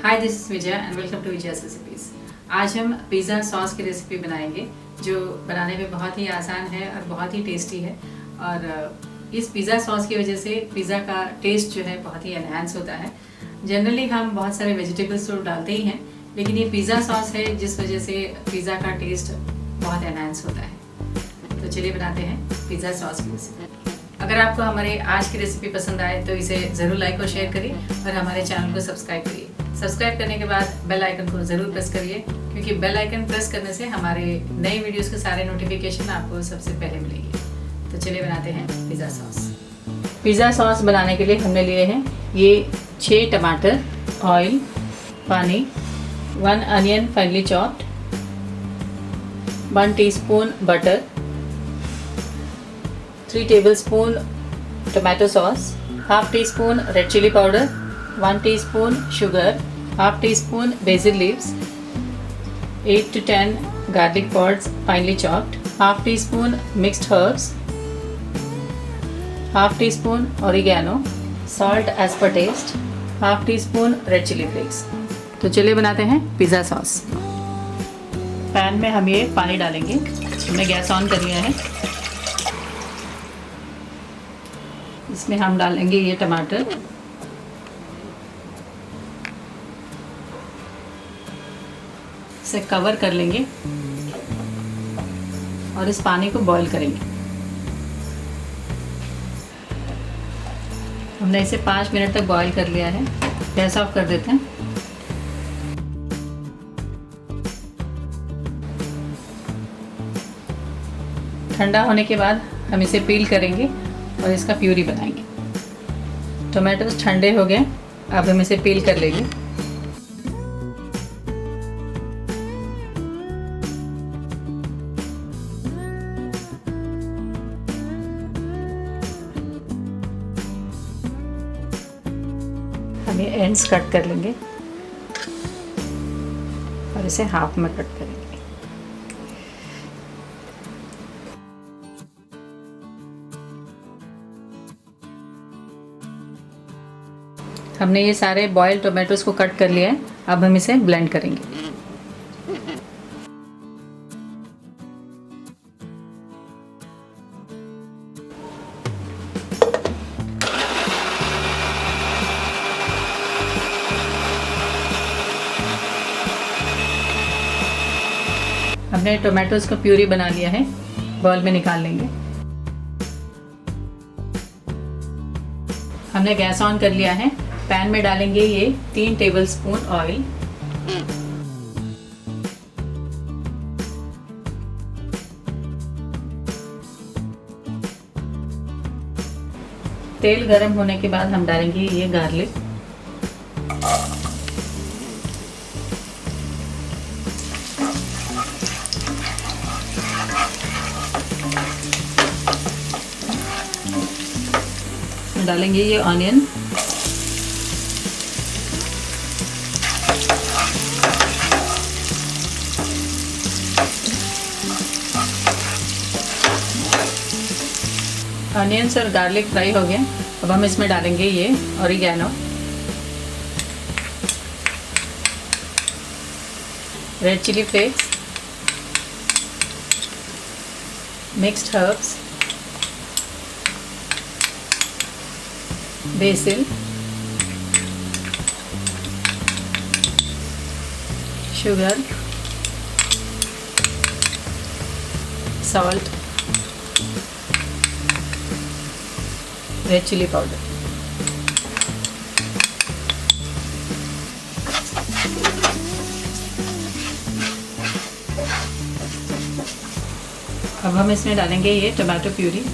Hi, this is Vijay and welcome to Vijay's recipes. आज हम pizza sauce की रेसिपी बनाएंगे जो बनाने में बहुत ही आसान है और बहुत ही टेस्टी है। और इस पिज़्ज़ा सॉस की वजह से पिज़्ज़ा का टेस्ट जो है बहुत ही एनहांस होता है। जनरली हम बहुत सारे वेजिटेबल्स तो डालते ही हैं, लेकिन ये पिज़्ज़ा सॉस है जिस वजह से पिज़्ज़ा का टेस्ट बहुत एनहांस होता है। तो चलिए बनाते हैं पिज़्ज़ा सॉस की रेसिपी। अगर आपको हमारे आज की रेसिपी पसंद आए तो इसे ज़रूर लाइक और शेयर करिए और हमारे चैनल को सब्सक्राइब करिए। सब्सक्राइब करने के बाद बेल आइकन को ज़रूर प्रेस करिए, क्योंकि बेल आइकन प्रेस करने से हमारे नए वीडियोस के सारे नोटिफिकेशन आपको सबसे पहले मिलेंगे। तो चलिए बनाते हैं पिज़्ज़ा सॉस। पिज़्ज़ा सॉस बनाने के लिए हमने लिए हैं ये 6 टमाटर, ऑयल, पानी, 1 onion finally chopped, 1 teaspoon butter, 3 tablespoon tomato sauce, half teaspoon red chili powder, 1 teaspoon sugar, half teaspoon basil leaves, 8 to 10 garlic pods finely chopped, half teaspoon mixed herbs, half teaspoon oregano, salt as per taste, half teaspoon red chili flakes। तो चलिए बनाते हैं pizza sauce. Pan में हम ये पानी डालेंगे। हमने गैस ऑन कर लिया है। इसमें हम डालेंगे ये टमाटर, इसे कवर कर लेंगे और इस पानी को बॉईल करेंगे। हमने इसे 5 मिनट तक बॉईल कर लिया है। गैस ऑफ कर देते हैं। ठंडा होने के बाद हम इसे पील करेंगे और इसका प्यूरी बनाएंगे। टोमेटोज ठंडे हो गए, अब हम इसे पील कर लेंगे। हम ये एंड्स कट कर लेंगे और इसे हाफ में कट करेंगे। हमने ये सारे बॉइल्ड टोमेटोज को कट कर लिया है। अब हम इसे ब्लेंड करेंगे। हमने टोमेटोज का प्यूरी बना लिया है, बाउल में निकाल लेंगे। हमने गैस ऑन कर लिया है। पैन में डालेंगे ये 3 टेबलस्पून ऑयल, तेल गरम होने के बाद हम डालेंगे ये गार्लिक, डालेंगे ये ऑनियन, अनियंस और गार्लिक फ्राई हो गए। अब हम इसमें डालेंगे ये oregano, red chilli flakes, mixed herbs, basil, sugar, salt, red chilli powder. अब हम इसमें डालेंगे ये टमाटो प्यूरी,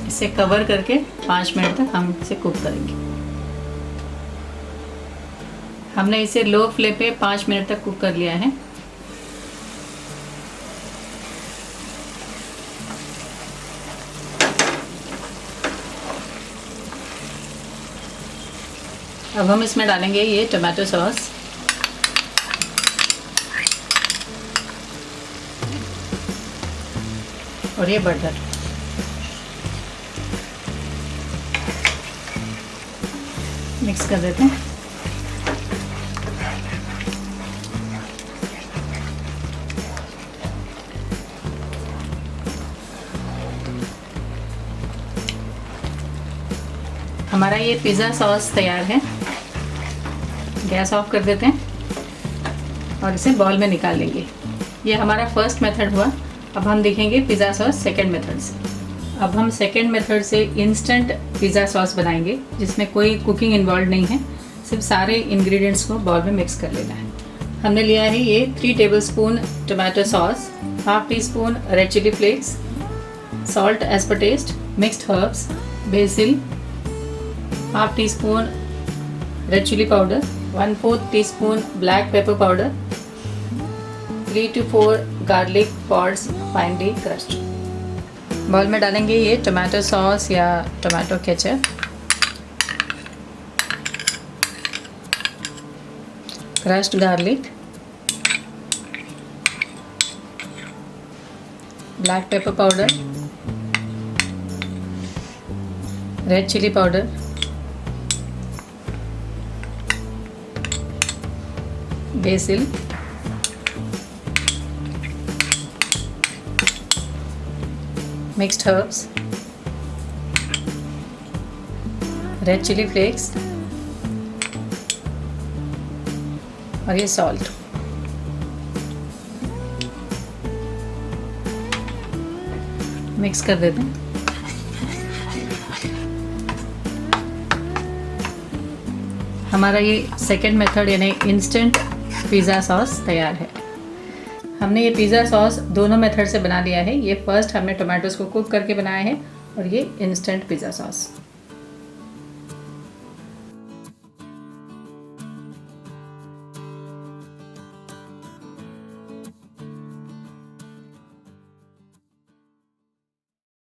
इसे कवर करके 5 मिनट तक हम इसे कुक करेंगे। हमने इसे लो फ्लेम पे 5 मिनट तक कुक कर लिया है। अब हम इसमें डालेंगे ये टमाटो सॉस, और ये बटर। मिक्स कर देते हैं। हमारा ये पिज़्ज़ा सॉस तैयार है। गैस ऑफ कर देते हैं और इसे बॉल में निकाल लेंगे। ये हमारा फर्स्ट मेथड हुआ। अब हम देखेंगे पिज़्ज़ा सॉस सेकंड मेथड से। अब हम सेकंड मेथड से इंस्टेंट पिज़्ज़ा सॉस बनाएंगे, जिसमें कोई कुकिंग इन्वॉल्व नहीं है, सिर्फ सारे इंग्रेडिएंट्स को बॉल में मिक्स कर लेना है। हमने लिया है ये 3 tablespoon tomato sauce, half teaspoon red chilli flakes, salt as per taste, mixed herbs, basil, half teaspoon red chilli powder, 1/4 teaspoon black pepper powder, 3 to 4 garlic pods finely crushed. Bowl में डालेंगे ये tomato sauce या tomato ketchup, crushed garlic, black pepper powder, red chilli powder, basil, mixed herbs, red chilli flakes और ये salt. Mix कर देते हैं। हमारा ये सेकेंड मेथड यानी इंस्टेंट पिज़्ज़ा सॉस तैयार है। हमने ये पिज़्ज़ा सॉस दोनों मेथड से बना लिया है। ये फर्स्ट हमने टमाटोज़ को कुक करके बनाया है और ये इंस्टेंट पिज़्ज़ा सॉस।